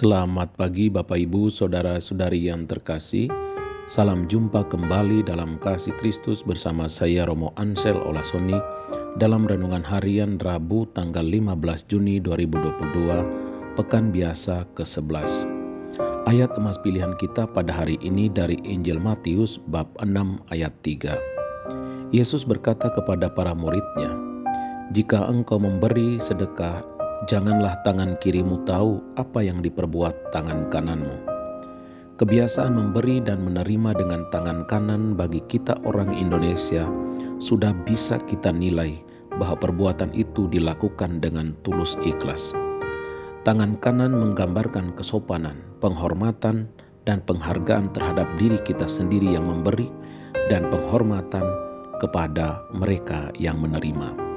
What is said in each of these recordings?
Selamat pagi Bapak Ibu, Saudara-saudari yang terkasih. Salam jumpa kembali dalam kasih Kristus bersama saya Romo Ansel Olasoni dalam Renungan Harian Rabu tanggal 15 Juni 2022, Pekan Biasa ke-11. Ayat emas pilihan kita pada hari ini dari Injil Matius bab 6 ayat 3. Yesus berkata kepada para murid-Nya, "Jika engkau memberi sedekah, janganlah tangan kirimu tahu apa yang diperbuat tangan kananmu." Kebiasaan memberi dan menerima dengan tangan kanan bagi kita orang Indonesia sudah bisa kita nilai bahwa perbuatan itu dilakukan dengan tulus ikhlas. Tangan kanan menggambarkan kesopanan, penghormatan, dan penghargaan terhadap diri kita sendiri yang memberi dan penghormatan kepada mereka yang menerima.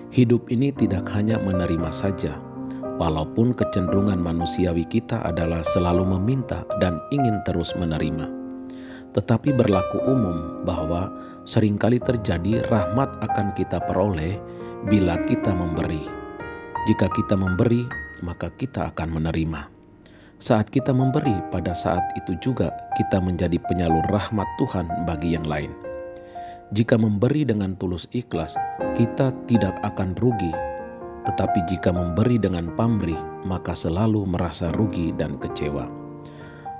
Hidup ini tidak hanya menerima saja, walaupun kecenderungan manusiawi kita adalah selalu meminta dan ingin terus menerima. Tetapi berlaku umum bahwa seringkali terjadi rahmat akan kita peroleh bila kita memberi. Jika kita memberi, maka kita akan menerima. Saat kita memberi, pada saat itu juga kita menjadi penyalur rahmat Tuhan bagi yang lain. Jika memberi dengan tulus ikhlas, kita tidak akan rugi. Tetapi jika memberi dengan pamrih, maka selalu merasa rugi dan kecewa.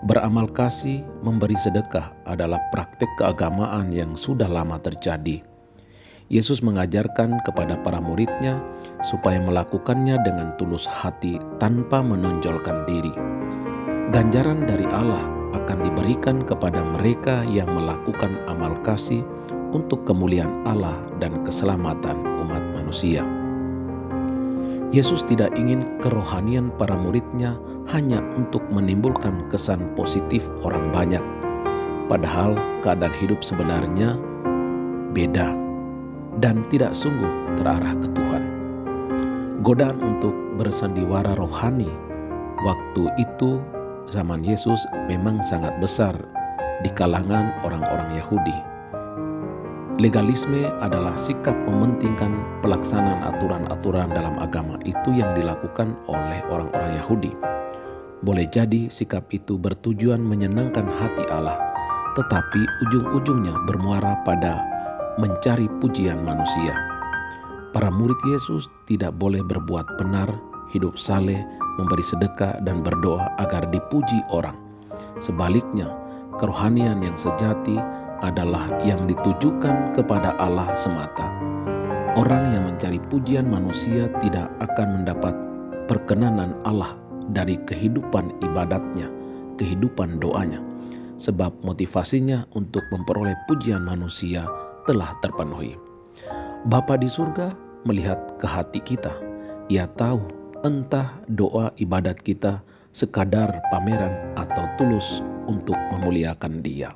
Beramal kasih, memberi sedekah adalah praktik keagamaan yang sudah lama terjadi. Yesus mengajarkan kepada para murid-Nya supaya melakukannya dengan tulus hati tanpa menonjolkan diri. Ganjaran dari Allah akan diberikan kepada mereka yang melakukan amal kasih untuk kemuliaan Allah dan keselamatan umat manusia. Yesus tidak ingin kerohanian para murid-Nya hanya untuk menimbulkan kesan positif orang banyak, padahal keadaan hidup sebenarnya beda dan tidak sungguh terarah ke Tuhan. Godaan untuk bersandiwara rohani waktu itu zaman Yesus memang sangat besar di kalangan orang-orang Yahudi. Legalisme adalah sikap mementingkan pelaksanaan aturan-aturan dalam agama itu yang dilakukan oleh orang-orang Yahudi. Boleh jadi sikap itu bertujuan menyenangkan hati Allah, tetapi ujung-ujungnya bermuara pada mencari pujian manusia. Para murid Yesus tidak boleh berbuat benar, hidup saleh, memberi sedekah, dan berdoa agar dipuji orang. Sebaliknya, kerohanian yang sejati adalah yang ditujukan kepada Allah semata. Orang yang mencari pujian manusia tidak akan mendapat perkenanan Allah dari kehidupan ibadatnya, kehidupan doanya, sebab motivasinya untuk memperoleh pujian manusia telah terpenuhi. Bapa di surga melihat ke hati kita. Ia tahu entah doa ibadat kita sekadar pameran atau tulus untuk memuliakan Dia.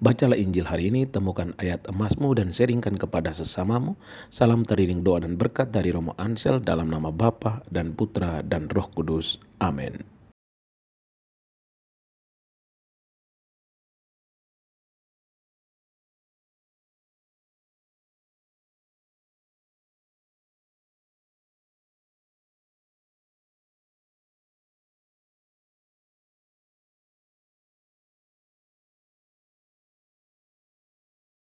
Bacalah Injil hari ini, temukan ayat emasmu dan sharingkan kepada sesamamu. Salam teriring doa dan berkat dari Romo Ansel dalam nama Bapa dan Putra dan Roh Kudus. Amin.